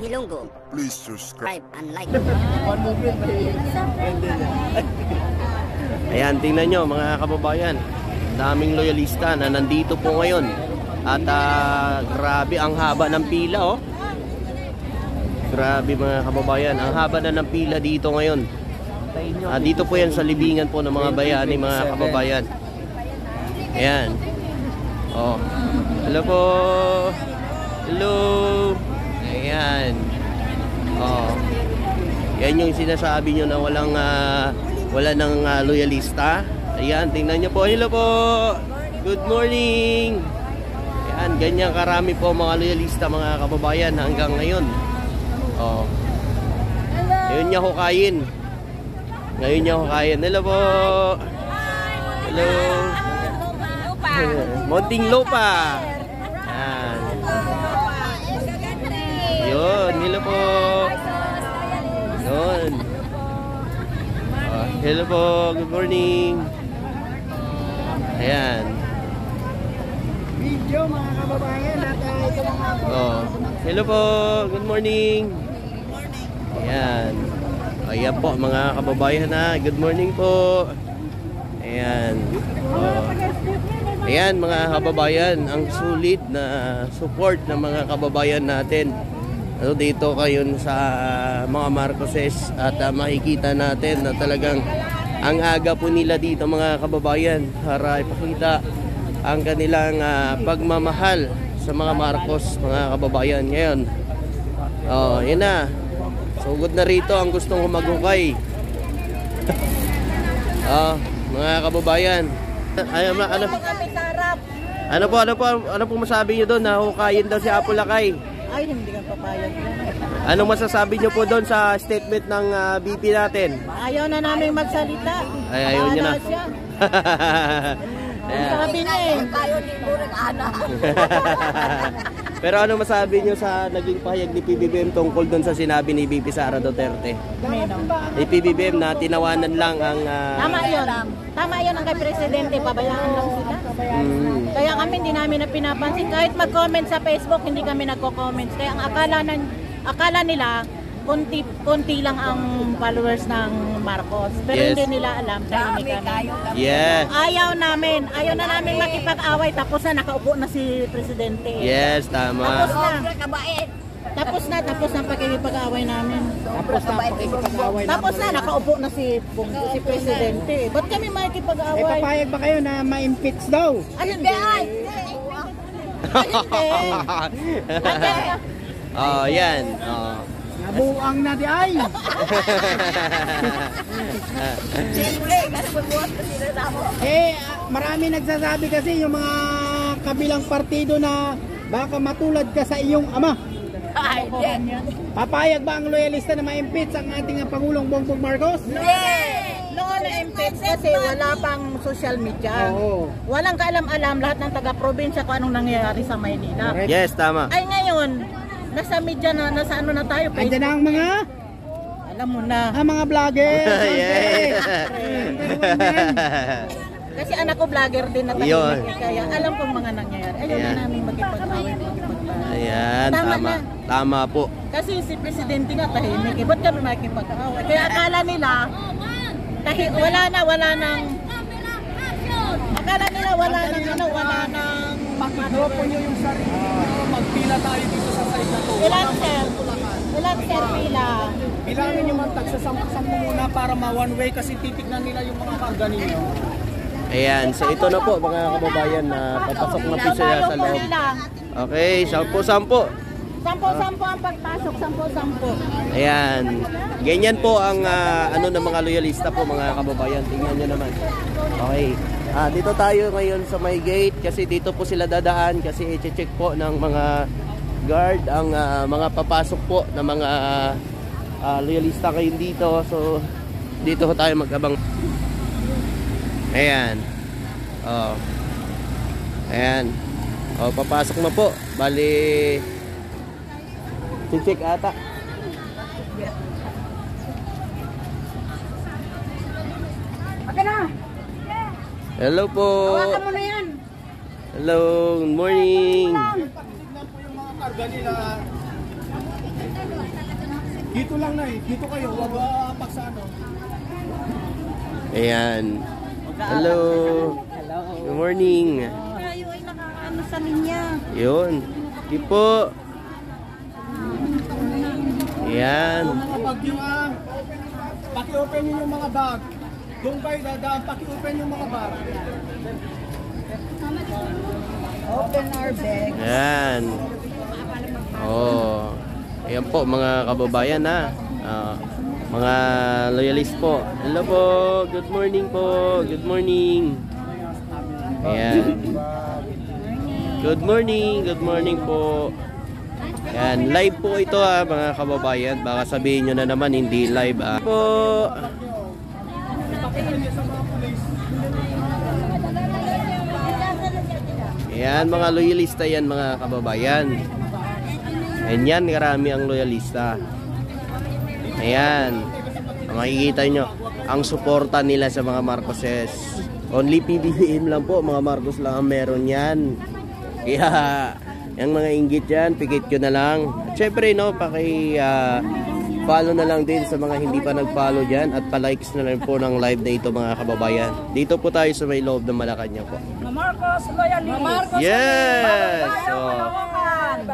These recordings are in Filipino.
Ilonggo. Please subscribe and like. Ayan, tingnan nyo mga kababayan, daming loyalista na nandito po ngayon. At grabe ang haba ng pila, oh. Grabe mga kababayan, ang haba na ng pila dito ngayon. Dito po yan sa libingan po ng mga bayani, mga kababayan. Ayan. Oh. Hello po. Hello. Ayan. Oh. Yan yung sinasabi nyo na wala nang loyalista. Ayan, tingnan nyo po. Hello po. Good morning. Ayan, ganyan karami po mga loyalista, mga kababayan hanggang ngayon. Oh. Ngayon niya hukayin. Hello po. Hello. Monting Lupa. Ayan. Yun, hello po. Yun. Hello po, good morning. Ayan. Video mga kababayan at ito mga hello po, good morning. Ayan. Ayan po mga kababayan na, good morning po. Ayan. Ayan mga kababayan, ang sulit na support ng mga kababayan natin. Dito kayo sa mga Marcoses at makikita natin na talagang ang aga po nila dito mga kababayan para ipakita ang kanilang pagmamahal sa mga Marcos, mga kababayan. Ngayon, yun na, sugod na rito ang gustong humagukay. Mga kababayan, ano po masabi nyo doon na hukayin daw si Apo Lakay? Ay, hindi ka papayag. Anong masasabi nyo po doon sa statement ng BP natin? Ayaw na namin magsalita. Ay, ayaw nyo na. Sabi niya Tayo dito nag-ana. Pero ano masabi nyo sa naging pahayag ni PBBM tungkol doon sa sinabi ni BP Sara Duterte? Ni PBBM na tinawanan lang ang... Tama yun. Tama yun ang kay Presidente. Pabayaan lang sila. Kaya kami hindi namin na pinapansin. Kahit mag-comment sa Facebook, hindi kami nagko-comments. Kaya ang akala nila, konti lang ang followers ng Marcos. Pero Yes. hindi nila alam. Tahimik kami. Yeah. Ayaw na namin makipag-away. Tapos na nakaupo na si Presidente. Yes, tama. Tapos na pakikipag-away namin. Tapos na nakaupo na si Presidente. Ba't kami makikipag-away? Eh, papayag ba kayo na ma-impeach daw? Ay, hindi. Yan. Nabuang na di ay! Marami nagsasabi kasi yung mga kabilang partido na baka matulad ka sa iyong ama. Papayag ba ang loyalista na ma-impeach ang ating Pangulong Bongbong Marcos? Noon na-impeach kasi wala pang social media. Walang kaalam-alam lahat ng taga-probinsya kung anong nangyayari sa Maynila. Yes, tama. Ay ngayon, nasa media na, nasa ano na tayo. Andiyan na ang mga... Alam mo na. Ang mga vlogger. Kasi anak ko vlogger din na tayo. Kaya alam kong mga nangyayari. Ayaw na namin magkipag-away. Ayan, tama. Tama po. Kasi si Presidente nga tahimik. Ba't kami makikipag-away? Kaya akala nila, wala nang... Akala nila wala nang... Pag-dropo nyo yung sarili nyo, magpila tayo dito sa side na to. Ilan sir pila? Kailangan nyo magtag sa 10 muna para ma-one way kasi titignan nila yung mga karga ninyo. Ayan, so ito na po mga kababayan na papasok na po siya sa loob. Okay, 10-10. 10-10 ang pagpasok, 10-10. Ayan. Ganyan po ang ano ng mga loyalista po mga kababayan. Tingnan nyo naman. Okay. Dito tayo ngayon sa may gate kasi dito po sila dadaan kasi i-check po ng mga guard ang mga papasok po ng mga loyalista ngayon dito. So dito tayo mag-abang. Ayan. Ayan. Papasok na po. Bali check ata. Okay na. Hello po. Hawakan mo na yan. Hello, good morning. Tignan po yung mga karga nila. Dito lang na dito kayo, wag apak sa ano. Ayan. Hello. Good morning. Tayo ay nakaano sa linya. Yun. Okay po. Ayan. Mga bag yung paki-open yung mga bag. Doon kayo dadaan, paki-open yung mga bag. Open our bag. Ayan. Oh. Ayan po mga kababayan ha. Mga loyalist po. Hello po. Good morning po. Good morning. Ayan. Good morning. Good morning po. Ayan. Live po ito ha mga kababayan. Baka sabihin nyo na naman hindi live ha. Po. Ayan mga loyalista yan mga kababayan. Ayan yan, karami ang loyalista. Ayan. Makikita nyo ang suporta nila sa mga Marcoses. Only PBBM lang po, mga Marcos lang ang meron yan. Kaya yung mga inggit yan, pikit ko na lang. At syempre no, follow na lang din sa mga hindi pa nag-follow dyan. At pa-likes na lang po ng live na ito mga kababayan. Dito po tayo sa may loob ng Malacanang po. Marcos loyalist. Yes!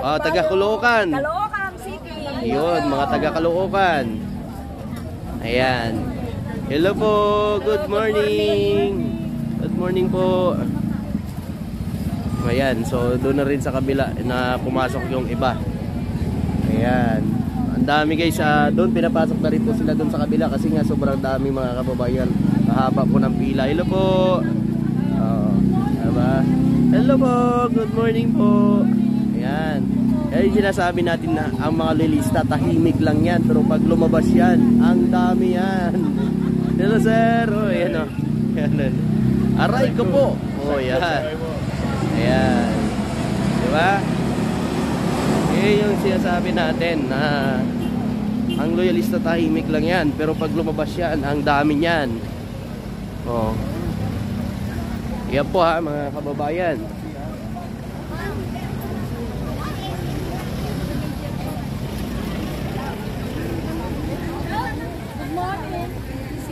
Taga Caloocan. Caloocan City. Yun, mga taga Caloocan. Ayan. Hello po. Good morning. Good morning po. Ayan. So, doon na rin sa kabila na pumasok yung iba. Ayan. Ang dami guys. Doon pinapasok na rin po sila doon sa kabila kasi nga sobrang dami mga kababayan. Mahaba po ng pila. Hello po. Diba? Hello po. Good morning po. Ayan. Kaya sinasabi natin na ang mga lilista tahimik lang yan, pero pag lumabas yan, ang dami yan. Hello sir. Oh, ayan o. Ayan. Aray ko po. Oh, yan. Ayan. Diba? Yung sinasabi natin na ang loyalista tahimik lang yan, pero pag lumabas yan, ang dami yan. Oh. Yan po ha mga kababayan.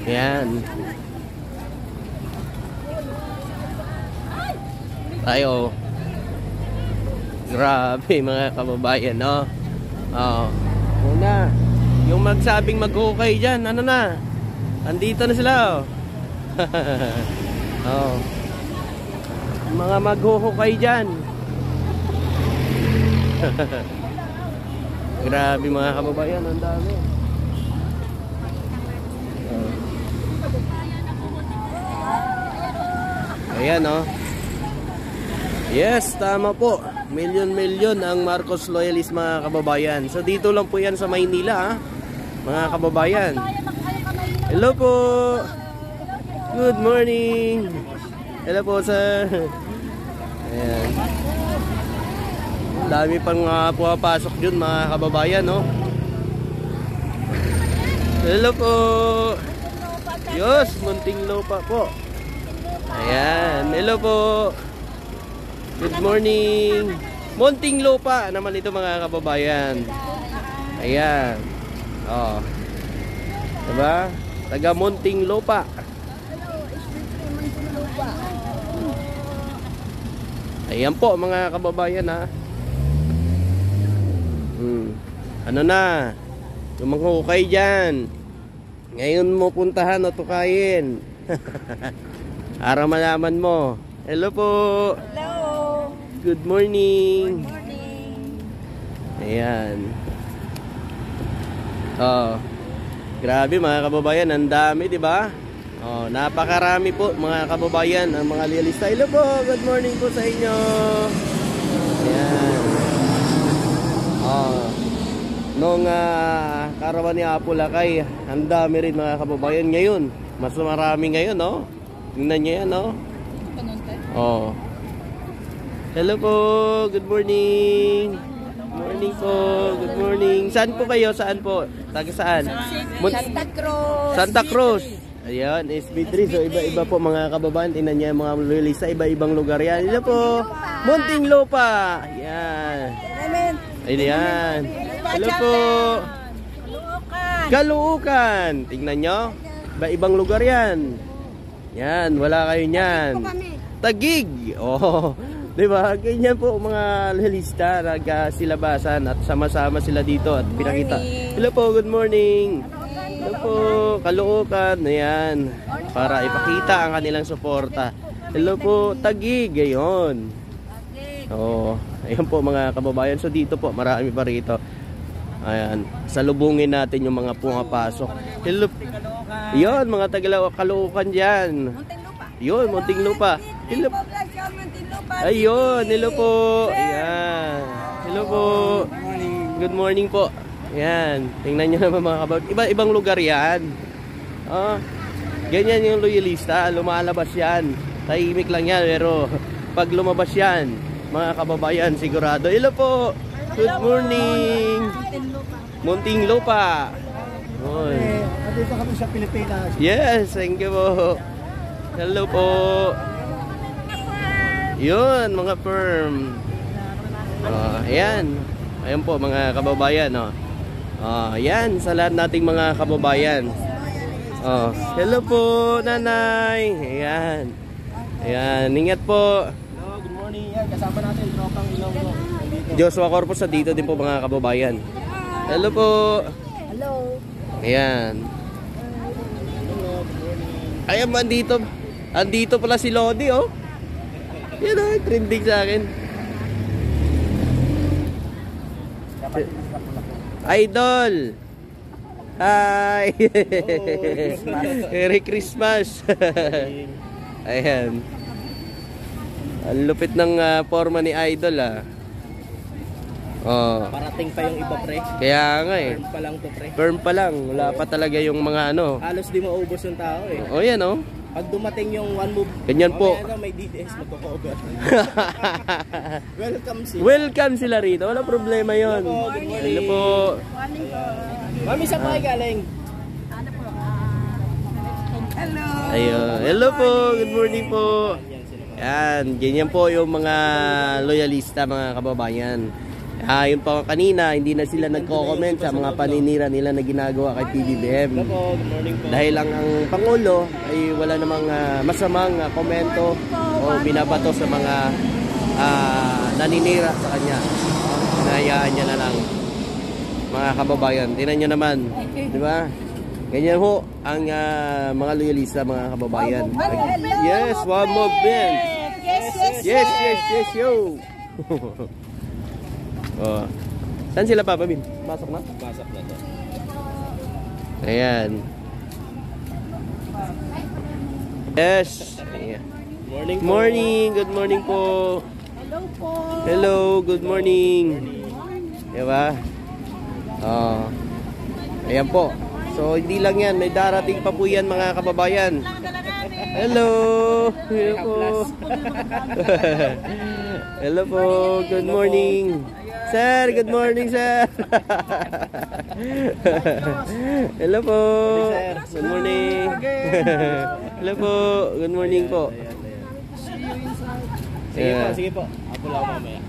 Yan. Tayo. Grabe mga kababayan, no? Una, yung magsabing mag-okay dyan, ano na? Andito na sila, oh. Mga mag-hukay dyan. Grabe mga kababayan, ang dami. Ayan oh. Yes, tama po. Milyon-milyon ang Marcos loyalist mga kababayan. So dito lang po yan sa Maynila mga kababayan. Hello po. Good morning. Hello po sir. Ayan. Dami pang pumapasok dun mga kababayan no. Hello po. Yes, Muntinlupa po. Ayan. Hello po. Good morning. Muntinlupa naman ito mga kababayan. Ayan. Oh. Diba? Taga Muntinlupa. Ayan po mga kababayan ha. Ano na? Lumanghukay dyan. Ngayon mo puntahan o tukayin. Para malaman mo. Hello po. Hello. Good morning. Good morning. Ayan. Oh. Grabe mga kababayan, ang dami, 'di ba? Oh, napakarami po mga kababayan ang mga loyalista. Hello po. Good morning po sa inyo. Ayan. Oh. Nung karawan ni Apulakay, ang dami rin mga kababayan ngayon. Mas marami ngayon, no? Tingnan niyo yan, no? Oh. Hello po. Good morning. Good morning po. Good morning. Saan po kayo? Saan po? Taga saan? Santa Cruz. Santa Cruz. Ayan, SB3. So iba-iba po mga kababayan. Tingnan niyo mga loyalista, iba-ibang lugar yan. Hello po. Muntinlupa. Ayan. Ayan. Hello po. Caloocan. Tingnan nyo. Ibang lugar yan. Yan, wala kayo niyan. Taguig. Oh, di ba? Ganyan po mga loyalista, nagsilabasan at sama-sama sila dito at pinakita. Hello po, good morning. Hello po, Caloocan. Ayan, para ipakita ang kanilang suporta. Hello po, Taguig. Gayon. Oh, ayan po mga kababayan. So dito po, marami pa rito. Ayan, salubungin natin yung mga pumapasok. Hello. Yun, mga taga-Caloocan dyan. Yun, Muntinlupa. Hello. Ayun, hello po. Ayan. Hello po. Good morning po. Ayan, tingnan nyo naman mga kababayan. Ibang lugar yan. Oh, ganyan yung loyalista. Lumalabas yan. Tahimik lang yan, pero pag lumabas yan, mga kababayan, sigurado. Hello po. Good morning. Muntinlupa. Dito kami sa Pilipinas. Yes, thank you po. Hello po. Yun, mga firm. Ayan. Ayan po mga kababayan. Ayan, sa lahat nating mga kababayan. Hello po, nanay. Ayan. Ayan, ingat po. Hello, good morning. Yan, kasama natin tropang Ilonggo. Joshua Corpus sa dito din po mga kababayan. Hello po. Hello. Ayan. Ayan, andito pala si Lodi, oh. Yan o, trending sa akin. Idol! Hi! Merry Christmas! Ayan. Ang lupit ng forma ni Idol, ah. Oh. Parating pa yung iba, pre. Kaya nga eh. Firm pa lang to, pre. Firm pa lang. Wala pa talaga yung mga ano. Halos di maubos yung tao eh. Oh, yan oh. Pag dumating yung one move, Ganyan po. may DDS magko-cover. Welcome sila. Welcome sila rito. Wala problema yon. Hello po. Mami, sa pa galing? Hello. Ayun. Hello po. Good morning po. Yan. Ganyan po yung mga loyalista, mga kababayan. Yun po kanina, hindi na sila nagko-comment sa mga paninira nila na ginagawa kay PBBM. Dahil ang Pangulo ay wala namang masamang komento o binabato sa mga naninira sa kanya. Hinahayaan niya na lang. Mga kababayan, tinan nyo naman, di ba? Ganyan ho ang mga loyalista, mga kababayan. Yes, one movement. Yes, yo. Oh. Saan sila Papa Bin? Pasok na? Pasok na to. Ayan. Yes. Ayan. Morning. Good morning po. Hello po. Hello. Good morning. Diba? Ayan po. So, hindi lang yan. May darating pa po yan, mga kababayan. Hello. Hello po. Hello po. Good morning. Sir, good morning, sir. Hello po. Good morning. Hello po. Good morning po. Sige po. Ako lang mamaya.